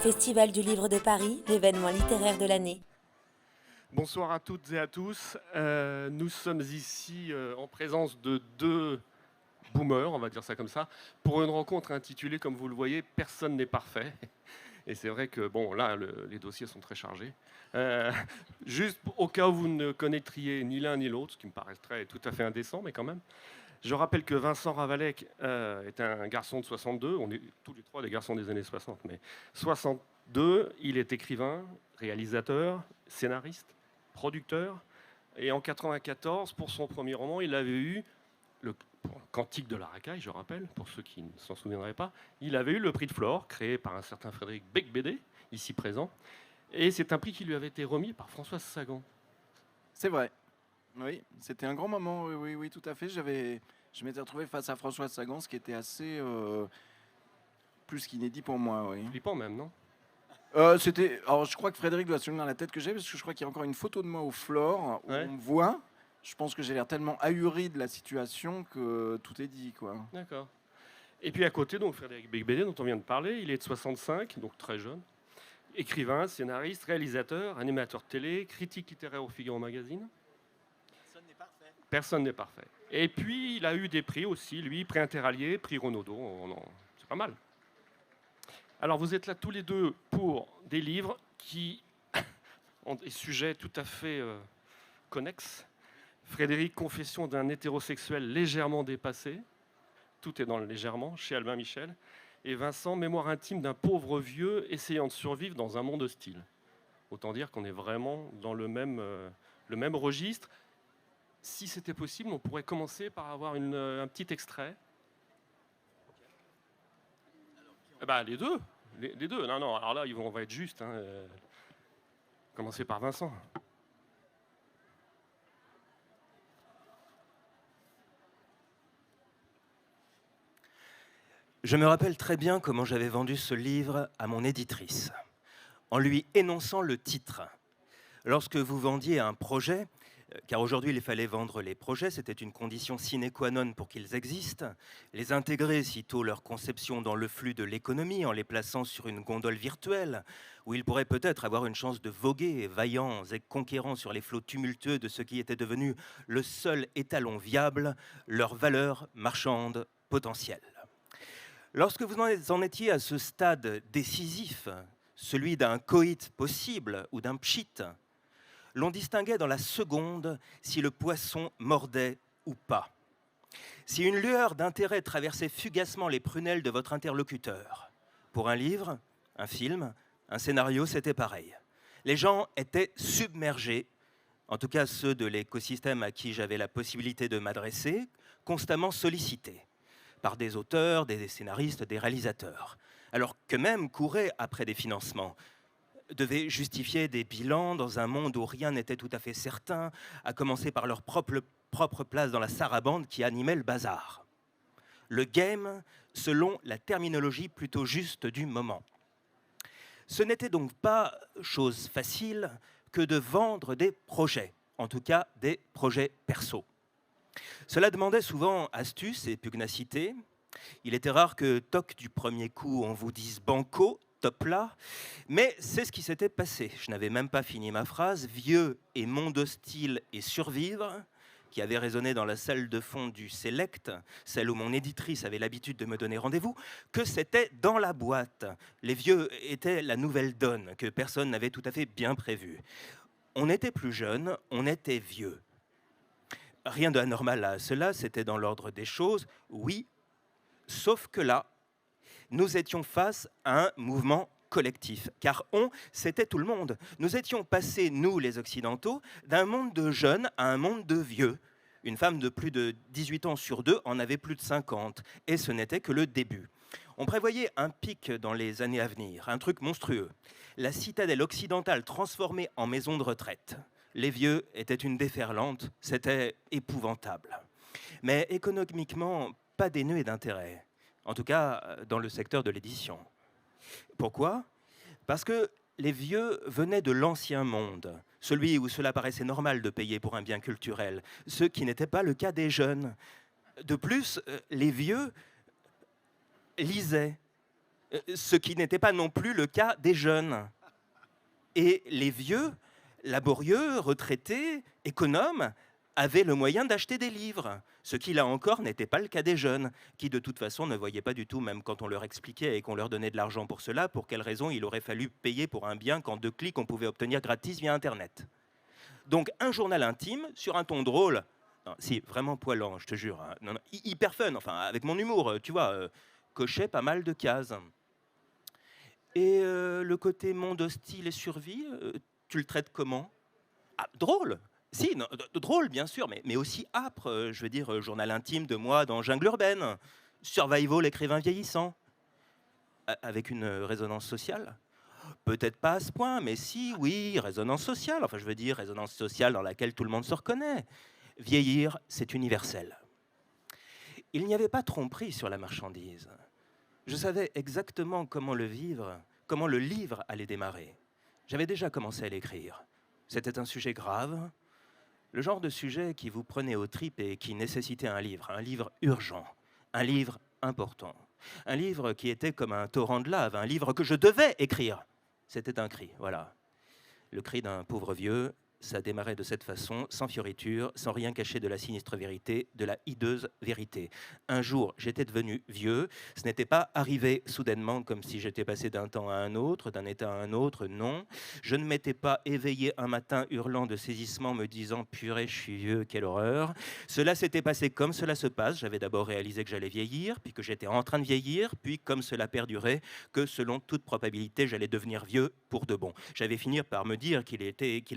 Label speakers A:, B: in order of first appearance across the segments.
A: Festival du Livre de Paris, l'événement littéraire de l'année.
B: Bonsoir à toutes et à tous. Nous sommes ici en présence de deux boomers, on va dire ça comme ça, pour une rencontre intitulée, comme vous le voyez, Personne n'est parfait. Et c'est vrai que, bon, là, les dossiers sont très chargés. Juste au cas où vous ne connaîtriez ni l'un ni l'autre, ce qui me paraîtrait tout à fait indécent, mais quand même, je rappelle que Vincent Ravalec est un garçon de 62, on est tous les trois des garçons des années 60, mais 62, il est écrivain, réalisateur, scénariste, producteur, et en 94, pour son premier roman, il avait eu le Cantique de la racaille, je rappelle, pour ceux qui ne s'en souviendraient pas, il avait eu le prix de Flore, créé par un certain Frédéric Becbédé, ici présent, et c'est un prix qui lui avait été remis par Françoise Sagan.
C: C'est vrai. Oui, c'était un grand moment, oui, tout à fait. Je m'étais retrouvé face à Françoise Sagan, ce qui était assez plus qu'inédit pour moi, oui.
B: Flippant même, non?
C: Alors, je crois que Frédéric doit se souvenir la tête que j'ai, parce que je crois qu'il y a encore une photo de moi au Flore, où
B: Ouais.
C: on me voit. Je pense que j'ai l'air tellement ahuri de la situation que tout est dit, quoi.
B: D'accord. Et puis à côté, donc Frédéric Becbédé, dont on vient de parler, il est de 65, donc très jeune. Écrivain, scénariste, réalisateur, animateur de télé, critique littéraire au Figaro Magazine.
C: Personne n'est parfait.
B: Personne n'est parfait. Et puis, il a eu des prix aussi, lui, prix Interallié, prix Renaudot, c'est pas mal. Alors, vous êtes là tous les deux pour des livres qui ont des sujets tout à fait connexes. Frédéric, Confession d'un hétérosexuel légèrement dépassé. Tout est dans le légèrement, chez Albin Michel. Et Vincent, Mémoire intime d'un pauvre vieux essayant de survivre dans un monde hostile. Autant dire qu'on est vraiment dans le même registre. Si c'était possible, on pourrait commencer par avoir un petit extrait. Les deux. Les deux. Non, alors là, on va être juste. Commencer par Vincent.
D: Je me rappelle très bien comment j'avais vendu ce livre à mon éditrice, en lui énonçant le titre. Lorsque vous vendiez un projet, car aujourd'hui il fallait vendre les projets, c'était une condition sine qua non pour qu'ils existent, les intégrer sitôt leur conception dans le flux de l'économie en les plaçant sur une gondole virtuelle, où ils pourraient peut-être avoir une chance de voguer, vaillants et conquérants sur les flots tumultueux de ce qui était devenu le seul étalon viable, leur valeur marchande potentielle. Lorsque vous en étiez à ce stade décisif, celui d'un coït possible ou d'un pchit, l'on distinguait dans la seconde si le poisson mordait ou pas. Si une lueur d'intérêt traversait fugacement les prunelles de votre interlocuteur. Pour un livre, un film, un scénario, c'était pareil. Les gens étaient submergés, en tout cas ceux de l'écosystème à qui j'avais la possibilité de m'adresser, constamment sollicités par des auteurs, des scénaristes, des réalisateurs, alors qu'eux-mêmes couraient après des financements, devaient justifier des bilans dans un monde où rien n'était tout à fait certain, à commencer par leur propre place dans la sarabande qui animait le bazar. Le game, selon la terminologie plutôt juste du moment. Ce n'était donc pas chose facile que de vendre des projets, en tout cas des projets perso. Cela demandait souvent astuce et pugnacité. Il était rare que toc du premier coup on vous dise banco, top là, mais c'est ce qui s'était passé. Je n'avais même pas fini ma phrase. Vieux et monde hostile et survivre, qui avait résonné dans la salle de fond du Select, celle où mon éditrice avait l'habitude de me donner rendez-vous, que c'était dans la boîte. Les vieux étaient la nouvelle donne que personne n'avait tout à fait bien prévue. On était plus jeunes, on était vieux. Rien d'anormal à cela, c'était dans l'ordre des choses, oui, sauf que là, nous étions face à un mouvement collectif, car c'était tout le monde. Nous étions passés, nous les Occidentaux, d'un monde de jeunes à un monde de vieux. Une femme de plus de 18 ans sur 2 en avait plus de 50, et ce n'était que le début. On prévoyait un pic dans les années à venir, un truc monstrueux. La citadelle occidentale transformée en maison de retraite. Les vieux étaient une déferlante, c'était épouvantable. Mais économiquement, pas dénué d'intérêt. En tout cas, dans le secteur de l'édition. Pourquoi ? Parce que les vieux venaient de l'ancien monde, celui où cela paraissait normal de payer pour un bien culturel, ce qui n'était pas le cas des jeunes. De plus, les vieux lisaient, Ce qui n'était pas non plus le cas des jeunes. Et les vieux, laborieux, retraités, économes, avaient le moyen d'acheter des livres, ce qui là encore n'était pas le cas des jeunes, qui de toute façon ne voyaient pas du tout, même quand on leur expliquait et qu'on leur donnait de l'argent pour cela, pour quelle raison il aurait fallu payer pour un bien qu'en 2 clics on pouvait obtenir gratis via Internet. Donc un journal intime sur un ton drôle, non, si vraiment poilant, je te jure, hein, non, hyper fun, enfin avec mon humour, tu vois, cochait pas mal de cases. Et le côté monde hostile et survie, tu le traites comment? Ah, drôle. Si, non, drôle bien sûr, mais aussi âpre, je veux dire, journal intime de moi dans Jungle Urbaine, Survival, l'écrivain vieillissant, avec une résonance sociale. Peut-être pas à ce point, mais si, oui, résonance sociale, enfin je veux dire, résonance sociale dans laquelle tout le monde se reconnaît. Vieillir, c'est universel. Il n'y avait pas tromperie sur la marchandise. Je savais exactement comment le vivre, comment le livre allait démarrer. J'avais déjà commencé à l'écrire. C'était un sujet grave, le genre de sujet qui vous prenait aux tripes et qui nécessitait un livre urgent, un livre important, un livre qui était comme un torrent de lave, un livre que je devais écrire. C'était un cri, voilà. Le cri d'un pauvre vieux. Ça démarrait de cette façon, sans fioriture, sans rien cacher de la sinistre vérité, de la hideuse vérité. Un jour, j'étais devenu vieux. Ce n'était pas arrivé soudainement comme si j'étais passé d'un temps à un autre, d'un état à un autre, non. Je ne m'étais pas éveillé un matin hurlant de saisissement, me disant « purée, je suis vieux, quelle horreur ». Cela s'était passé comme cela se passe. J'avais d'abord réalisé que j'allais vieillir, puis que j'étais en train de vieillir, puis comme cela perdurait, que selon toute probabilité, j'allais devenir vieux pour de bon. J'avais fini par me dire qu'il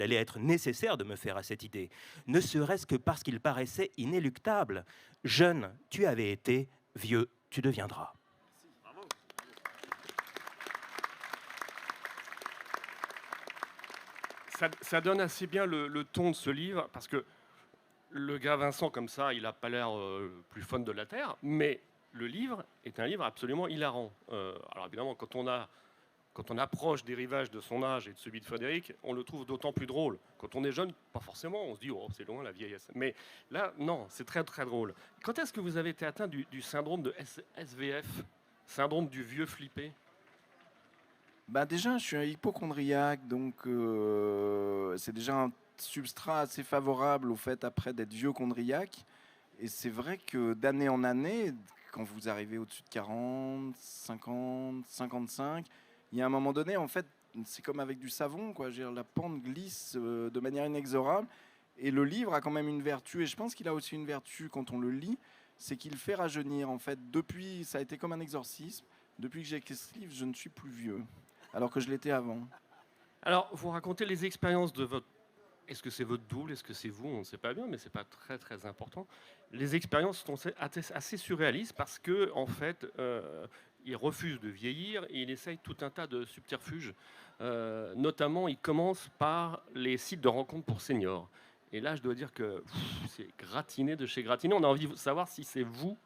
D: allait être nécessaire de me faire à cette idée, ne serait-ce que parce qu'il paraissait inéluctable. Jeune, tu avais été, vieux, tu deviendras.
B: Ça donne assez bien le ton de ce livre, parce que le gars Vincent, comme ça, il n'a pas l'air plus fun de la Terre, mais le livre est un livre absolument hilarant. Alors évidemment, quand on approche des rivages de son âge et de celui de Frédéric, on le trouve d'autant plus drôle. Quand on est jeune, pas forcément, on se dit « oh, c'est loin la vieillesse ». Mais là, non, c'est très très drôle. Quand est-ce que vous avez été atteint du syndrome de SVF, syndrome du vieux flippé?
C: Bah déjà, je suis un hypochondriaque, donc c'est déjà un substrat assez favorable au fait après d'être vieux chondriaque. Et c'est vrai que d'année en année, quand vous arrivez au-dessus de 40, 50, 55, il y a un moment donné, en fait, c'est comme avec du savon, quoi. Je veux dire, la pente glisse de manière inexorable. Et le livre a quand même une vertu, et je pense qu'il a aussi une vertu quand on le lit, c'est qu'il fait rajeunir. En fait, depuis, ça a été comme un exorcisme. Depuis que j'ai écrit ce livre, je ne suis plus vieux, alors que je l'étais avant.
B: Alors, vous racontez les expériences de votre... Est-ce que c'est votre double? Est-ce que c'est vous? On ne sait pas bien, mais ce n'est pas très très important. Les expériences sont assez surréalistes parce que, en fait, il refuse de vieillir et il essaye tout un tas de subterfuges. Notamment, il commence par les sites de rencontres pour seniors. Et là, je dois dire que c'est gratiné de chez gratiné. On a envie de savoir si c'est vous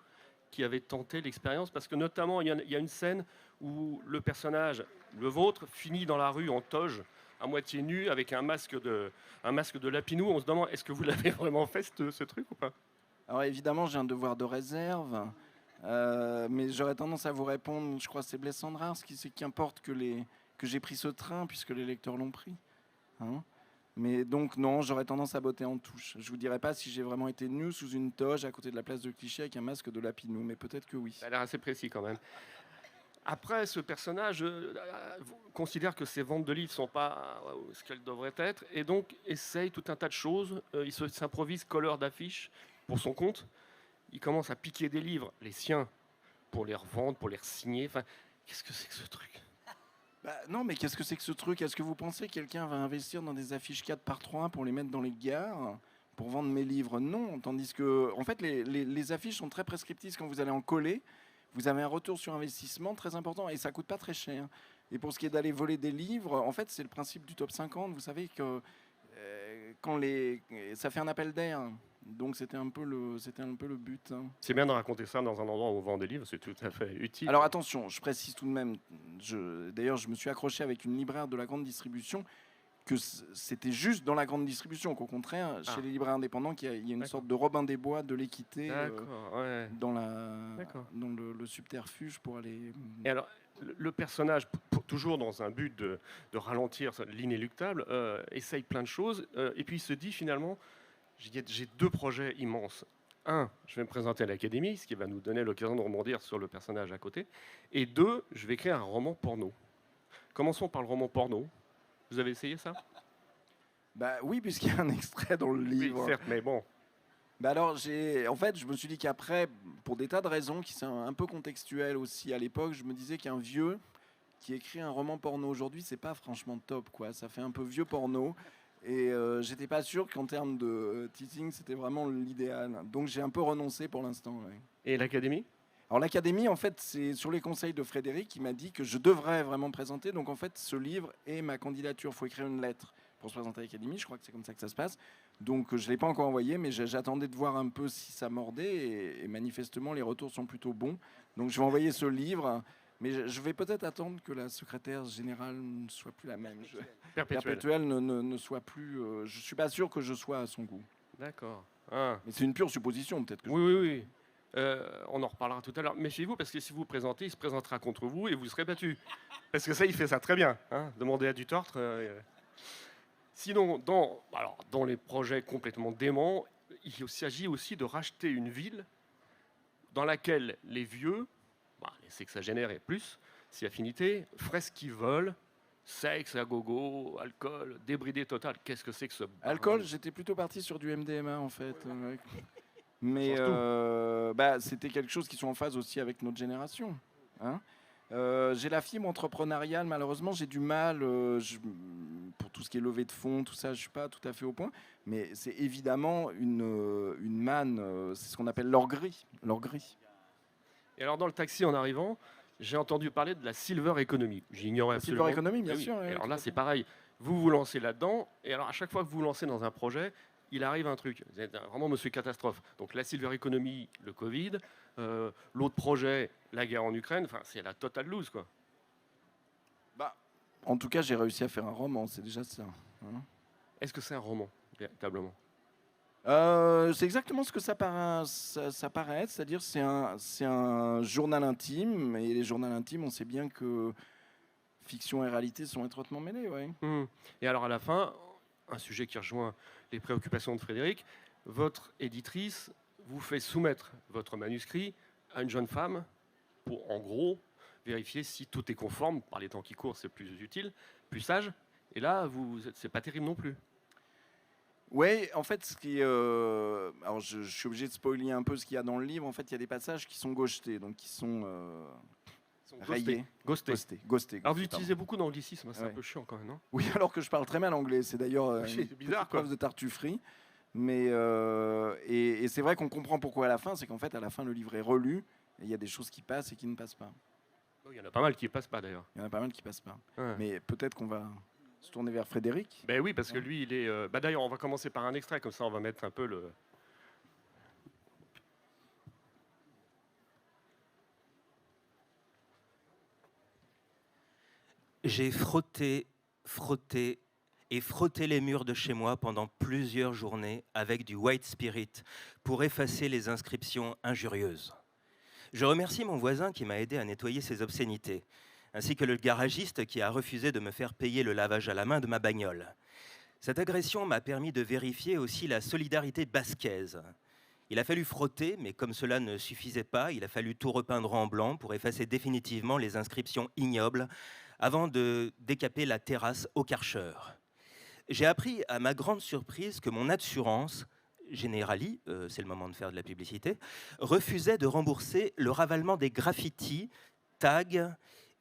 B: qui avez tenté l'expérience, parce que notamment, il y a une scène où le personnage, le vôtre, finit dans la rue en toge, à moitié nu, avec un masque de Lapinou. On se demande, est-ce que vous l'avez vraiment fait, ce truc, ou pas?
C: Alors évidemment, j'ai un devoir de réserve, mais j'aurais tendance à vous répondre, je crois que c'est Blaise Cendrars, c'est qu'importe que j'ai pris ce train, puisque les lecteurs l'ont pris. Hein, mais donc non, j'aurais tendance à botter en touche. Je vous dirais pas si j'ai vraiment été nu sous une toge à côté de la place de Clichy avec un masque de Lapinou, mais peut-être que oui.
B: Ça a l'air assez précis quand même. Après, ce personnage considère que ses ventes de livres ne sont pas ce qu'elles devraient être, et donc essaye tout un tas de choses. Il s'improvise colleur d'affiches pour son compte. Il commence à piquer des livres, les siens, pour les revendre, pour les signer. Enfin, qu'est-ce que c'est que ce truc?
C: Non, mais qu'est-ce que c'est que ce truc? Est-ce que vous pensez que quelqu'un va investir dans des affiches 4x3 pour les mettre dans les gares pour vendre mes livres? Non. Tandis que, en fait, les affiches sont très prescriptives quand vous allez en coller. Vous avez un retour sur investissement très important et ça coûte pas très cher. Et pour ce qui est d'aller voler des livres, en fait, c'est le principe du top 50. Vous savez que ça fait un appel d'air. Donc c'était un peu le but.
B: C'est bien de raconter ça dans un endroit où on vend des livres, c'est tout à fait utile.
C: Alors attention, je précise tout de même, d'ailleurs je me suis accroché avec une libraire de la grande distribution, que c'était juste dans la grande distribution, qu'au contraire, chez les libraires indépendants, qu'il y a une sorte de Robin des Bois de l'équité dans le subterfuge pour aller...
B: Et alors, le personnage, toujours dans un but de ralentir l'inéluctable, essaye plein de choses, et puis il se dit finalement, j'ai 2 projets immenses. Un, je vais me présenter à l'Académie, ce qui va nous donner l'occasion de rebondir sur le personnage à côté. Et 2, je vais écrire un roman porno. Commençons par le roman porno. Vous avez essayé ça?
C: Bah oui, puisqu'il y a un extrait dans le
B: Oui,
C: livre.
B: certes, mais bon.
C: Bah alors, en fait, je me suis dit qu'après, pour des tas de raisons qui sont un peu contextuelles aussi à l'époque, je me disais qu'un vieux qui écrit un roman porno aujourd'hui, c'est pas franchement top, quoi. Ça fait un peu vieux porno. Et j'étais pas sûr qu'en termes de teasing, c'était vraiment l'idéal. Donc j'ai un peu renoncé pour l'instant. Ouais.
B: Et l'Académie?
C: Alors l'Académie, en fait, c'est sur les conseils de Frédéric qui m'a dit que je devrais vraiment me présenter. Donc en fait, ce livre est ma candidature. Il faut écrire une lettre pour se présenter à l'Académie. Je crois que c'est comme ça que ça se passe. Donc je ne l'ai pas encore envoyé, mais j'attendais de voir un peu si ça mordait. Et manifestement, les retours sont plutôt bons. Donc je vais envoyer ce livre. Mais je vais peut-être attendre que la secrétaire générale ne soit plus la même. Perpétuelle ne soit plus... je ne suis pas sûr que je sois à son goût.
B: D'accord. Ah.
C: Mais c'est une pure supposition, peut-être. Que
B: Oui, oui, oui. On en reparlera tout à l'heure. Méfiez-vous, parce que si vous vous présentez, il se présentera contre vous et vous serez battu. Parce que ça, il fait ça très bien. Hein. Demandez à Dutortre. Sinon, dans les projets complètement déments, il s'agit aussi de racheter une ville dans laquelle les vieux, les sexagénaires et plus, si affinité, feraient ce qu'ils veulent, sexe à gogo, alcool, débridé total. Qu'est-ce que c'est que ce...
C: Alcool, j'étais plutôt parti sur du MDMA, en fait. Mais c'était quelque chose qui sont en phase aussi avec notre génération. Hein. J'ai la fibre entrepreneuriale, malheureusement, j'ai du mal pour tout ce qui est levée de fonds, tout ça, je ne suis pas tout à fait au point. Mais c'est évidemment une manne, c'est ce qu'on appelle l'or gris.
B: Et alors, dans le taxi, en arrivant, j'ai entendu parler de la silver economy. J'ignorais absolument.
C: Silver economy, bien
B: oui.
C: sûr.
B: Et alors là, c'est pareil. Vous vous lancez là-dedans, et alors à chaque fois que vous vous lancez dans un projet, il arrive un truc. Vous êtes vraiment monsieur catastrophe. Donc la silver economy, le Covid, l'autre projet, la guerre en Ukraine, enfin, c'est la totale loose, quoi.
C: En tout cas, j'ai réussi à faire un roman, c'est déjà ça. Hein.
B: Est-ce que c'est un roman, véritablement?
C: C'est exactement ce que ça paraît être, c'est-à-dire c'est un journal intime, et les journaux intimes, on sait bien que fiction et réalité sont étroitement mêlés. Ouais.
B: Et alors à la fin, un sujet qui rejoint les préoccupations de Frédéric, votre éditrice vous fait soumettre votre manuscrit à une jeune femme pour, en gros, vérifier si tout est conforme. Par les temps qui courent, c'est plus utile, plus sage. Et là, c'est pas terrible non plus.
C: Oui, en fait, alors je suis obligé de spoiler un peu ce qu'il y a dans le livre. En fait, il y a des passages qui sont ghostetés, donc qui sont rayés.
B: Ghostés. Alors vous
C: pardon.
B: utilisez beaucoup d'anglicisme, c'est un peu chiant quand même, non?
C: Oui, alors que je parle très mal anglais. C'est d'ailleurs
B: c'est bizarre,
C: une preuve de tartufferie. Mais et c'est vrai qu'on comprend pourquoi à la fin. C'est qu'en fait, à la fin, le livre est relu et il y a des choses qui passent et qui ne passent pas.
B: Il y en a pas mal qui ne passent pas d'ailleurs.
C: Il y en a pas mal qui passent pas.
B: Ouais.
C: Mais peut-être qu'on va se tourner vers Frédéric.
B: Ben oui, parce que lui, il est... d'ailleurs, on va commencer par un extrait, comme ça on va mettre un peu le...
D: J'ai frotté et frotté les murs de chez moi pendant plusieurs journées avec du white spirit pour effacer les inscriptions injurieuses. Je remercie mon voisin qui m'a aidé à nettoyer ces obscénités, ainsi que le garagiste qui a refusé de me faire payer le lavage à la main de ma bagnole. Cette agression m'a permis de vérifier aussi la solidarité basquaise. Il a fallu frotter, mais comme cela ne suffisait pas, il a fallu tout repeindre en blanc pour effacer définitivement les inscriptions ignobles avant de décaper la terrasse au Karcher. J'ai appris à ma grande surprise que mon assurance, Generali, c'est le moment de faire de la publicité, refusait de rembourser le ravalement des graffitis, tags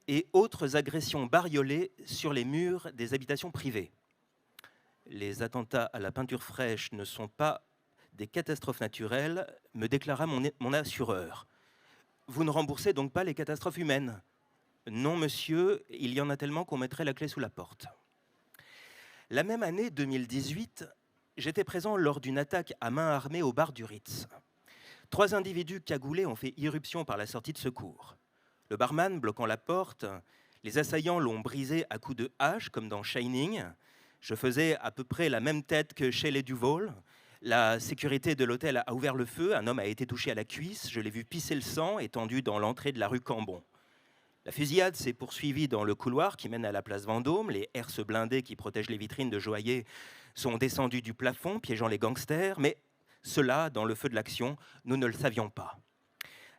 D: et autres agressions bariolées sur les murs des habitations privées. Les attentats à la peinture fraîche ne sont pas des catastrophes naturelles, me déclara mon assureur. Vous ne remboursez donc pas les catastrophes humaines? Non, monsieur, il y en a tellement qu'on mettrait la clé sous la porte. La même année 2018, j'étais présent lors d'une attaque à main armée au bar du Ritz. 3 individus cagoulés ont fait irruption par la sortie de secours. Le barman bloquant la porte, les assaillants l'ont brisé à coups de hache, comme dans Shining. Je faisais à peu près la même tête que Shelley Duvall. La sécurité de l'hôtel a ouvert le feu. Un homme a été touché à la cuisse. Je l'ai vu pisser le sang, étendu dans l'entrée de la rue Cambon. La fusillade s'est poursuivie dans le couloir qui mène à la place Vendôme. Les herses blindées qui protègent les vitrines de joailliers sont descendues du plafond, piégeant les gangsters. Mais cela, dans le feu de l'action, nous ne le savions pas.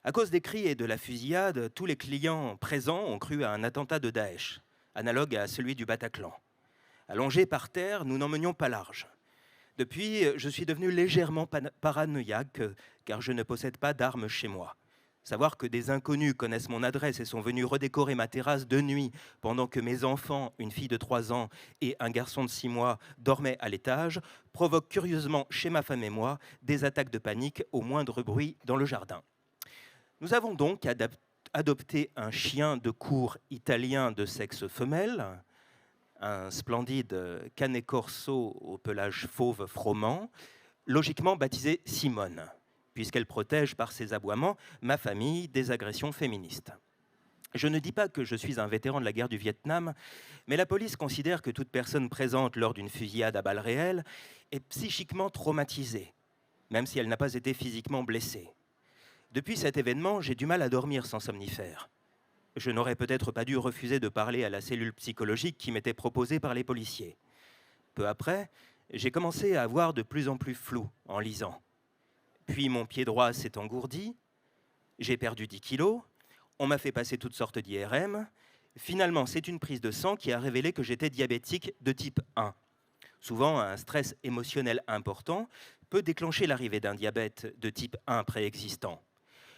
D: À cause des cris et de la fusillade, tous les clients présents ont cru à un attentat de Daesh, analogue à celui du Bataclan. Allongés par terre, nous n'en menions pas large. Depuis, je suis devenu légèrement paranoïaque, car je ne possède pas d'armes chez moi. Savoir que des inconnus connaissent mon adresse et sont venus redécorer ma terrasse de nuit pendant que mes enfants, une fille de 3 ans et un garçon de 6 mois, dormaient à l'étage, provoque curieusement chez ma femme et moi des attaques de panique au moindre bruit dans le jardin. Nous avons donc adopté un chien de cour italien de sexe femelle, un splendide Canet Corso au pelage fauve froment, logiquement baptisé Simone, puisqu'elle protège par ses aboiements ma famille des agressions féministes. Je ne dis pas que je suis un vétéran de la guerre du Vietnam, mais la police considère que toute personne présente lors d'une fusillade à balles réelles est psychiquement traumatisée, même si elle n'a pas été physiquement blessée. Depuis cet événement, j'ai du mal à dormir sans somnifère. Je n'aurais peut-être pas dû refuser de parler à la cellule psychologique qui m'était proposée par les policiers. Peu après, j'ai commencé à voir de plus en plus flou en lisant. Puis mon pied droit s'est engourdi, j'ai perdu 10 kilos, on m'a fait passer toutes sortes d'IRM. Finalement, c'est une prise de sang qui a révélé que j'étais diabétique de type 1. Souvent, un stress émotionnel important peut déclencher l'arrivée d'un diabète de type 1 préexistant.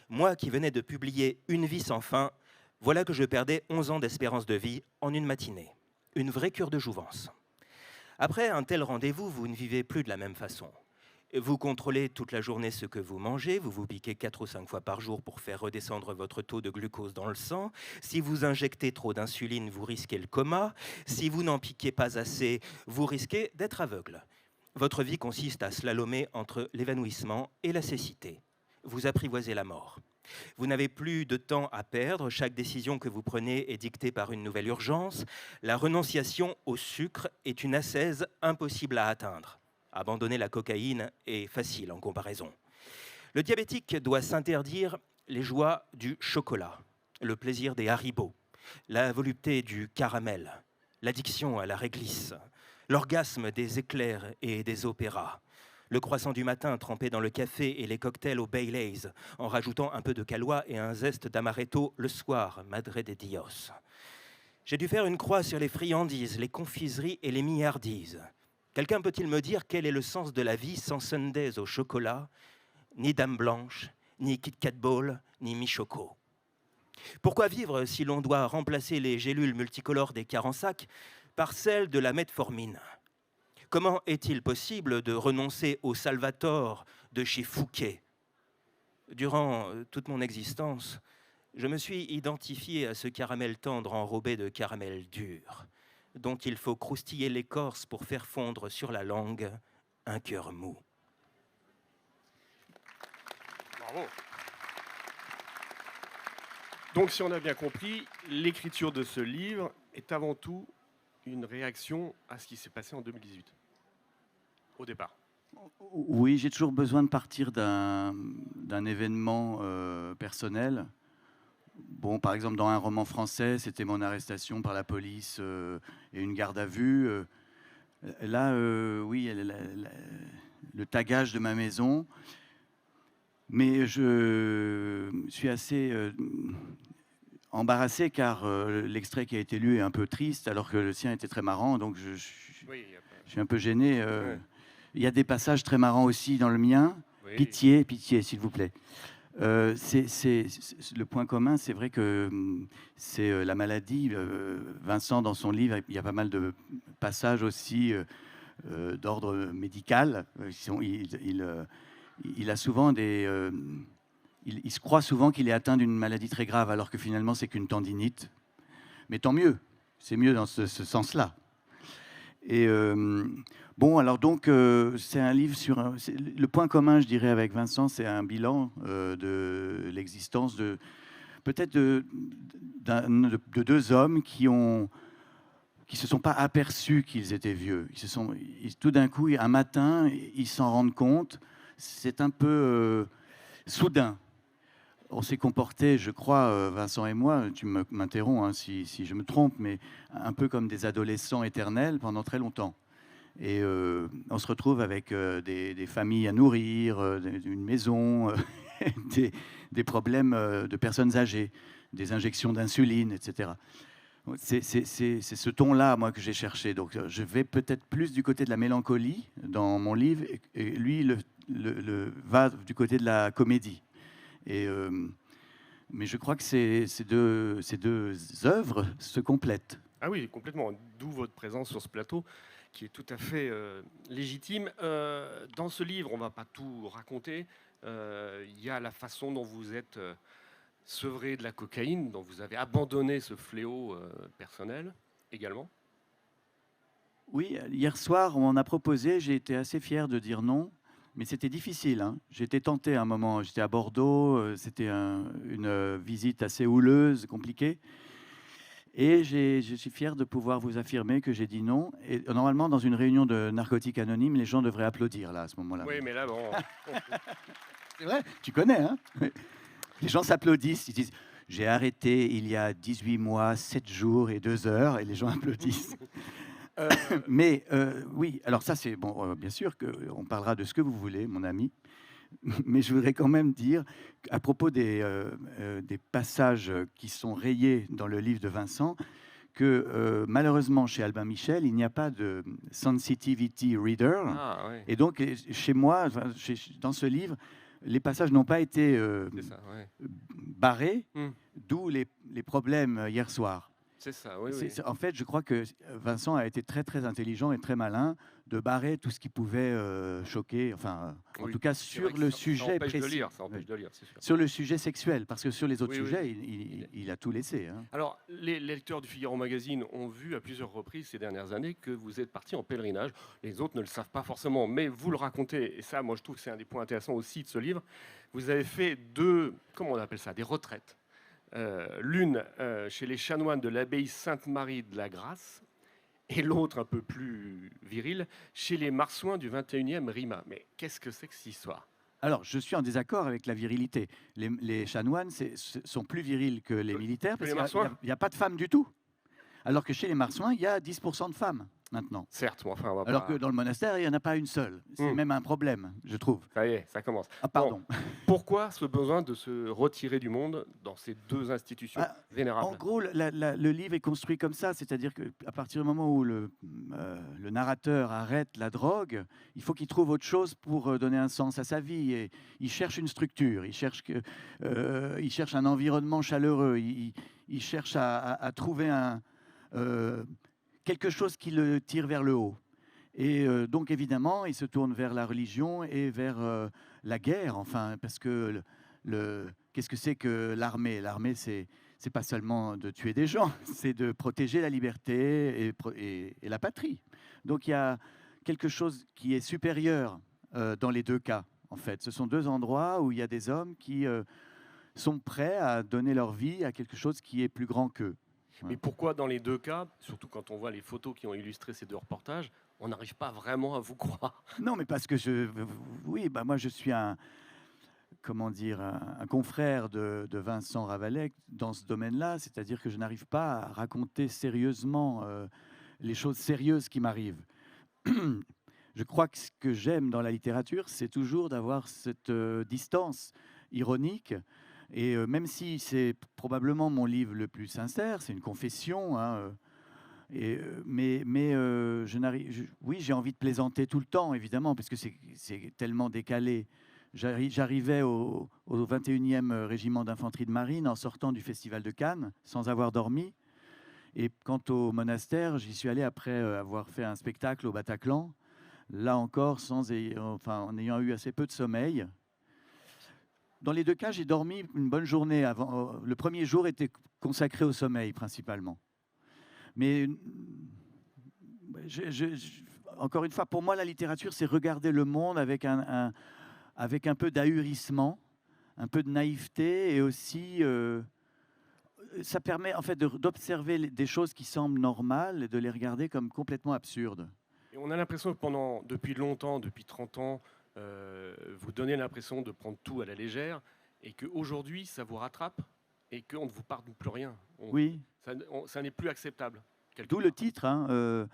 D: Moi qui venais de publier Une vie sans fin, voilà que je perdais 11 ans d'espérance de vie en une matinée. Une vraie cure de jouvence. Après un tel rendez-vous, vous ne vivez plus de la même façon. Vous contrôlez toute la journée ce que vous mangez, vous vous piquez 4 ou 5 fois par jour pour faire redescendre votre taux de glucose dans le sang. Si vous injectez trop d'insuline, vous risquez le coma. Si vous n'en piquez pas assez, vous risquez d'être aveugle. Votre vie consiste à slalomer entre l'évanouissement et la cécité. Vous apprivoisez la mort. Vous n'avez plus de temps à perdre, chaque décision que vous prenez est dictée par une nouvelle urgence. La renonciation au sucre est une ascèse impossible à atteindre. Abandonner la cocaïne est facile en comparaison. Le diabétique doit s'interdire les joies du chocolat, le plaisir des Haribo, la volupté du caramel, l'addiction à la réglisse, l'orgasme des éclairs et des opéras, le croissant du matin trempé dans le café et les cocktails au Baileys, en rajoutant un peu de calois et un zeste d'amaretto le soir, Madre de Dios. J'ai dû faire une croix sur les friandises, les confiseries et les milliardises. Quelqu'un peut-il me dire quel est le sens de la vie sans sundaes au chocolat, ni Dame Blanche, ni Kit Kat Ball, ni Michoco? Pourquoi vivre si l'on doit remplacer les gélules multicolores des Carensac par celles de la metformine? Comment est-il possible de renoncer au Salvatore de chez Fouquet? Durant toute mon existence, je me suis identifié à ce caramel tendre enrobé de caramel dur, dont il faut croustiller l'écorce pour faire fondre sur la langue un cœur mou.
B: Bravo. Donc, si on a bien compris, l'écriture de ce livre est avant tout une réaction à ce qui s'est passé en 2018, au départ.
E: Oui, j'ai toujours besoin de partir d'un événement personnel. Bon, par exemple, dans un roman français, c'était mon arrestation par la police et une garde à vue. Là, oui, le tagage de ma maison. Mais je suis assez embarrassé car l'extrait qui a été lu est un peu triste, alors que le sien était très marrant. Donc, je suis un peu gêné. Il y a des passages très marrants aussi dans le mien. Oui. Pitié, pitié, s'il vous plaît. C'est le point commun, c'est vrai que c'est la maladie. Vincent, dans son livre, il y a pas mal de passages aussi d'ordre médical. Il a souvent il se croit souvent qu'il est atteint d'une maladie très grave, alors que finalement c'est qu'une tendinite. Mais tant mieux, c'est mieux dans ce sens-là. Et bon, alors donc, c'est un livre sur... le point commun, je dirais, avec Vincent, c'est un bilan de l'existence de peut-être de 2 hommes qui se sont pas aperçus qu'ils étaient vieux. Tout d'un coup, un matin, ils s'en rendent compte. C'est un peu soudain. on s'est comporté, je crois, Vincent et moi, tu m'interromps hein, si je me trompe, mais un peu comme des adolescents éternels pendant très longtemps. Et on se retrouve avec des familles à nourrir, une maison, des problèmes de personnes âgées, des injections d'insuline, etc. C'est ce ton-là, moi, que j'ai cherché. Donc, je vais peut-être plus du côté de la mélancolie dans mon livre, et lui va du côté de la comédie. Et, mais je crois que ces deux œuvres se complètent.
B: Ah oui, complètement. D'où votre présence sur ce plateau, qui est tout à fait légitime. Dans ce livre, on ne va pas tout raconter. Il y a la façon dont vous êtes sevré de la cocaïne, dont vous avez abandonné ce fléau personnel également.
E: Oui, hier soir, on m'en a proposé. J'ai été assez fier de dire non. Mais c'était difficile. Hein. J'étais tenté à un moment. J'étais à Bordeaux. C'était une visite assez houleuse, compliquée. Et je suis fier de pouvoir vous affirmer que j'ai dit non. Et normalement, dans une réunion de narcotiques anonymes, les gens devraient applaudir là, à ce moment-là.
B: Oui, mais là, bon.
E: C'est vrai, tu connais, hein. Les gens s'applaudissent. Ils disent « J'ai arrêté il y a 18 mois, 7 jours et 2 heures. » Et les gens applaudissent. Mais oui, alors ça c'est bon, bien sûr qu'on parlera de ce que vous voulez, mon ami, mais je voudrais quand même dire à propos des passages qui sont rayés dans le livre de Vincent que malheureusement chez Albin Michel, il n'y a pas de sensitivity reader.
B: Ah, ouais.
E: Et donc chez moi, dans ce livre, les passages n'ont pas été
B: C'est ça, ouais.
E: barrés,
B: Hmm.
E: d'où les problèmes hier soir.
B: C'est ça, oui, oui.
E: En fait, je crois que Vincent a été très, très intelligent et très malin de barrer tout ce qui pouvait choquer, enfin, en
B: Oui,
E: tout cas
B: c'est
E: sur
B: vrai que
E: le
B: ça
E: sujet
B: empêche
E: précis.
B: de lire, ça empêche
E: Oui.
B: de lire, c'est sûr.
E: Sur le sujet sexuel, parce que sur les autres
B: Oui, oui.
E: sujets, il a tout laissé. Hein.
B: Alors, les lecteurs du Figaro Magazine ont vu à plusieurs reprises ces dernières années que vous êtes parti en pèlerinage. Les autres ne le savent pas forcément, mais vous le racontez, et ça, moi, je trouve que c'est un des points intéressants aussi de ce livre. Vous avez fait comment on appelle ça, des retraites. L'une chez les chanoines de l'abbaye Sainte-Marie de la Grâce, et l'autre un peu plus virile, chez les marsouins du 21e RIMA. Mais qu'est-ce que c'est que cette histoire ?
E: Alors, je suis en désaccord avec la virilité. Les chanoines sont plus virils que les militaires, parce
B: les
E: qu'il
B: marsouins
E: n'y a pas de femmes du tout. Alors que chez les marsouins, il y a 10% de femmes maintenant.
B: Certes, mais enfin, on va
E: Alors
B: pas...
E: que dans le monastère, il n'y en a pas une seule. C'est même un problème, je trouve.
B: Ça y est, ça commence.
E: Ah, pardon.
B: Bon, pourquoi ce besoin de se retirer du monde dans ces deux institutions vénérables ?
E: En gros, le livre est construit comme ça, c'est-à-dire qu'à partir du moment où le narrateur arrête la drogue, il faut qu'il trouve autre chose pour donner un sens à sa vie. Et il cherche une structure, il cherche un environnement chaleureux, il cherche à trouver quelque chose qui le tire vers le haut. Et donc, évidemment, il se tourne vers la religion et vers la guerre, enfin, parce que qu'est-ce que c'est que l'armée ? L'armée, c'est pas seulement de tuer des gens, c'est de protéger la liberté et la patrie. Donc, il y a quelque chose qui est supérieur dans les deux cas, en fait. Ce sont deux endroits où il y a des hommes qui sont prêts à donner leur vie à quelque chose qui est plus grand qu'eux.
B: Mais pourquoi dans les deux cas, surtout quand on voit les photos qui ont illustré ces deux reportages, on n'arrive pas vraiment à vous croire ?
E: Non, mais parce que moi je suis un confrère de Vincent Ravalec dans ce domaine-là, c'est-à-dire que je n'arrive pas à raconter sérieusement les choses sérieuses qui m'arrivent. Je crois que ce que j'aime dans la littérature, c'est toujours d'avoir cette distance ironique. Et même si c'est probablement mon livre le plus sincère, c'est une confession, hein, mais oui, j'ai envie de plaisanter tout le temps, évidemment, parce que c'est tellement décalé. J'arrivais au 21e régiment d'infanterie de marine en sortant du festival de Cannes, sans avoir dormi. Et quant au monastère, j'y suis allé après avoir fait un spectacle au Bataclan, là encore en ayant eu assez peu de sommeil. Dans les deux cas, j'ai dormi une bonne journée avant. Le premier jour était consacré au sommeil principalement. Mais encore une fois, pour moi, la littérature, c'est regarder le monde avec un peu d'ahurissement, un peu de naïveté, et aussi, ça permet en fait d'observer des choses qui semblent normales et de les regarder comme complètement absurdes.
B: Et on a l'impression que depuis longtemps, depuis 30 ans, vous donnez l'impression de prendre tout à la légère. et qu'aujourd'hui, ça vous rattrape et qu'on ne vous pardonne plus rien.
E: Oui,
B: Ça n'est plus acceptable. quelque
E: d'où le
B: part.
E: titre, hein,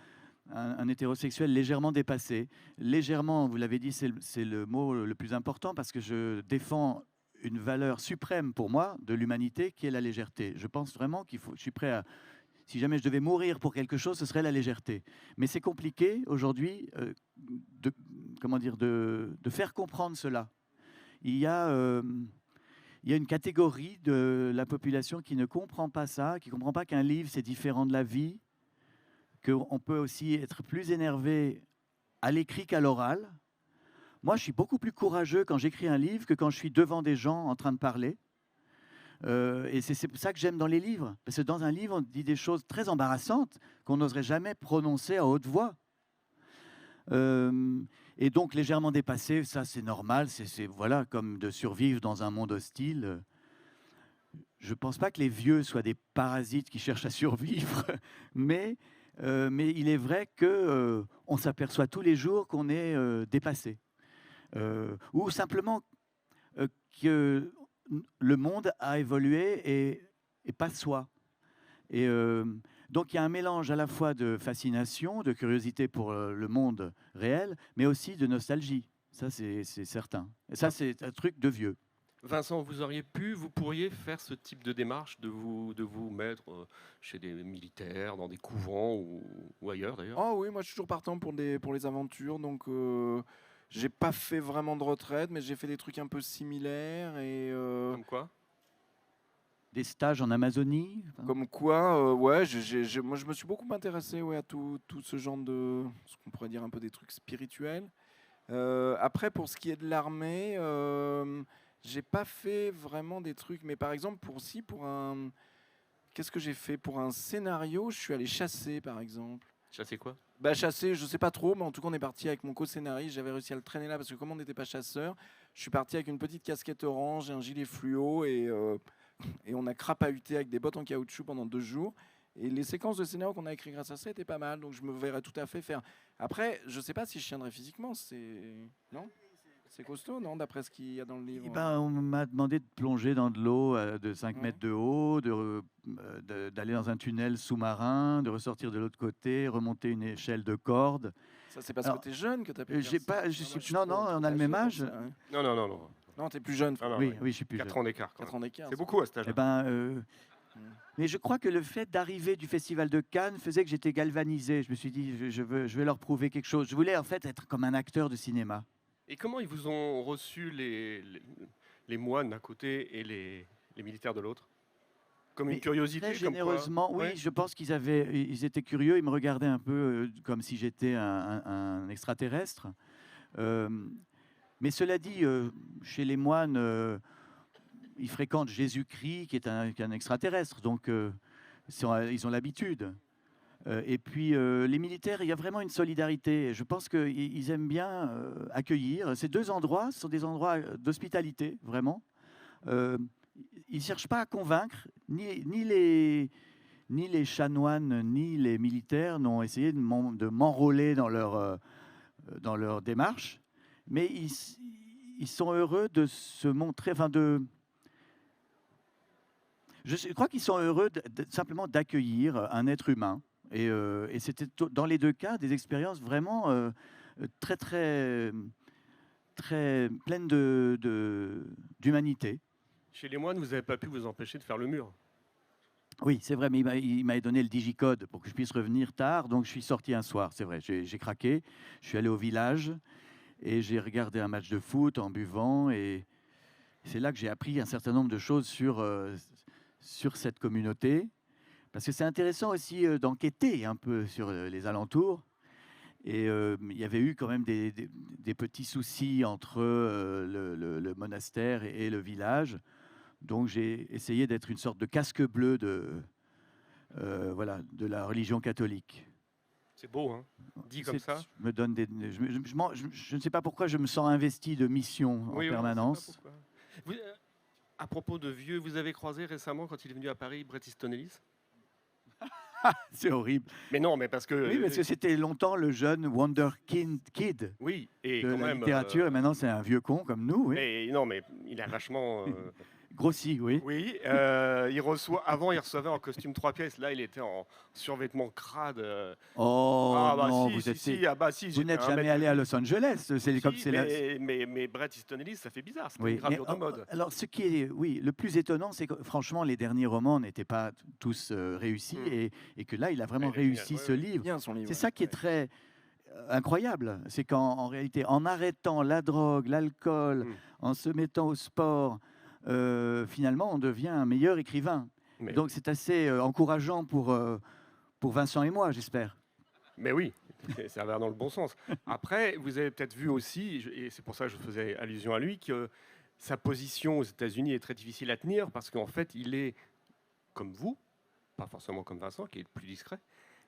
E: un hétérosexuel légèrement dépassé. Légèrement, vous l'avez dit, c'est le mot le plus important parce que je défends une valeur suprême pour moi de l'humanité qui est la légèreté. Je pense vraiment je suis prêt à, si jamais je devais mourir pour quelque chose, ce serait la légèreté. Mais c'est compliqué aujourd'hui comment dire, de faire comprendre cela. Il y a une catégorie de la population qui ne comprend pas ça, qui ne comprend pas qu'un livre, c'est différent de la vie, qu'on peut aussi être plus énervé à l'écrit qu'à l'oral. Moi, je suis beaucoup plus courageux quand j'écris un livre que quand je suis devant des gens en train de parler. Et c'est ça que j'aime dans les livres. Parce que dans un livre, on dit des choses très embarrassantes qu'on n'oserait jamais prononcer à haute voix. Et donc, légèrement dépassé, ça, c'est normal. C'est voilà, comme de survivre dans un monde hostile. Je ne pense pas que les vieux soient des parasites qui cherchent à survivre, mais il est vrai qu'on s'aperçoit tous les jours qu'on est dépassé. Ou simplement que le monde a évolué et pas soi. Et donc il y a un mélange à la fois de fascination, de curiosité pour le monde réel, mais aussi de nostalgie. Ça, c'est certain. Et ça, c'est un truc de vieux.
B: Vincent, vous pourriez faire ce type de démarche de vous mettre chez des militaires, dans des couvents ou ailleurs d'ailleurs.
C: Oh oui, moi je suis toujours partant pour les aventures, donc j'ai pas fait vraiment de retraite, mais j'ai fait des trucs un peu similaires et
B: Comme quoi?
E: Des stages en Amazonie.
C: comme quoi, ouais, moi je me suis beaucoup intéressé à tout ce genre de, ce qu'on pourrait dire un peu des trucs spirituels. Après, pour ce qui est de l'armée, j'ai pas fait vraiment des trucs, mais par exemple qu'est-ce que j'ai fait pour un scénario? Je suis allé chasser, par exemple.
B: Chasser quoi?
C: Bah, chasser, je sais pas trop, mais en tout cas, on est parti avec mon co-scénariste. J'avais réussi à le traîner là parce que, comme on n'était pas chasseur, je suis parti avec une petite casquette orange et un gilet fluo et on a crapahuté avec des bottes en caoutchouc pendant 2 jours. Et les séquences de scénario qu'on a écrites grâce à ça étaient pas mal, donc je me verrais tout à fait faire. Après, je sais pas si je tiendrais physiquement, non? C'est costaud, non, d'après ce qu'il y a dans le livre?
E: Eh ben, on m'a demandé de plonger dans de l'eau de 5
C: Ouais.
E: mètres de haut, d'aller dans un tunnel sous-marin, de ressortir de l'autre côté, remonter une échelle de corde.
C: Ça, c'est parce
E: Alors,
C: que tu es jeune que tu as pu
E: j'ai
C: faire ça.
E: pas- je
C: Moi,
E: suis- non,
C: trop
E: on a le même
C: âgé
E: âge.
C: pour ça, hein.
B: Non.
C: Non, tu es plus jeune.
B: Ah non,
E: Oui,
B: ouais.
E: oui, je suis plus
B: 4
E: jeune.
B: ans d'écart. quand
C: 4
B: même.
C: ans d'écart.
B: C'est beaucoup à cet âge.
E: Eh ben, mais je crois que le fait d'arriver du Festival de Cannes faisait que j'étais galvanisé. Je me suis dit, je vais leur prouver quelque chose. Je voulais en fait être comme un acteur de cinéma.
B: Et comment ils vous ont reçu les moines d'un côté et les militaires de l'autre? Comme une
E: Mais
B: curiosité,
E: Très
B: comme quoi?
E: généreusement, oui,
B: Ouais.
E: je pense ils étaient curieux, ils me regardaient un peu comme si j'étais un extraterrestre. Mais cela dit, chez les moines, ils fréquentent Jésus-Christ, qui est un extraterrestre, donc ils ont l'habitude. Et puis les militaires, il y a vraiment une solidarité. Je pense qu'ils aiment bien accueillir. Ces 2 endroits sont des endroits d'hospitalité, vraiment. Ils ne cherchent pas à convaincre, ni les chanoines, ni les militaires n'ont essayé de m'enrôler dans leur démarche, mais ils sont heureux de se montrer, je crois qu'ils sont heureux simplement d'accueillir un être humain. Et c'était dans les 2 cas des expériences vraiment très, très, très pleines d'humanité.
B: Chez les moines, vous n'avez pas pu vous empêcher de faire le mur.
E: Oui, c'est vrai, mais il m'avait donné le digicode pour que je puisse revenir tard, donc je suis sorti un soir, c'est vrai, j'ai craqué, je suis allé au village et j'ai regardé un match de foot en buvant, et c'est là que j'ai appris un certain nombre de choses sur cette communauté, parce que c'est intéressant aussi d'enquêter un peu sur les alentours. Et il y avait eu quand même des petits soucis entre le monastère et le village. Donc j'ai essayé d'être une sorte de casque bleu de la religion catholique.
B: C'est beau, hein? Dit comme ça.
E: Me donne je ne sais pas pourquoi je me sens investi de mission en
B: Oui,
E: permanence.
B: je sais pas pourquoi. À propos de vieux, vous avez croisé récemment, quand il est venu à Paris, Bret Easton Ellis?
E: C'est horrible.
B: Mais non, mais parce que...
E: Oui, parce que c'était longtemps le jeune Wonder Kid
B: Oui, et
E: de
B: quand
E: la
B: même...
E: littérature, et maintenant c'est un vieux con comme nous. Oui.
B: mais, non, mais il a vachement...
E: Grossi, oui.
B: Oui, avant il recevait en costume 3 pièces, là il était en survêtement crade.
E: Oh non,
B: si,
E: vous
B: si,
E: êtes...
B: si, ah bah si,
E: Vous
B: j'étais
E: n'êtes
B: un
E: jamais
B: mètre-
E: allé à Los Angeles. C'est
B: Si,
E: comme c'est là.
B: mais Bret Easton Ellis, ça fait bizarre, c'est pas
E: Oui,
B: une gravure de mode.
E: alors ce qui est, oui, le plus étonnant, c'est que franchement, les derniers romans n'étaient pas tous réussis et que là, il a vraiment
B: Ouais, il est
E: réussi
B: génial,
E: ce
B: ouais,
E: livre.
C: Bien son livre.
E: C'est ça qui est très incroyable, c'est qu'en réalité, en arrêtant la drogue, l'alcool,
B: Mm.
E: en se mettant au sport, finalement, on devient un meilleur écrivain.
B: Mais,
E: Donc c'est assez encourageant pour Vincent et moi, j'espère.
B: mais oui, ça va dans le bon sens. Après, vous avez peut-être vu aussi, et c'est pour ça que je faisais allusion à lui, que sa position aux États-Unis est très difficile à tenir parce qu'en fait, il est comme vous, pas forcément comme Vincent, qui est plus discret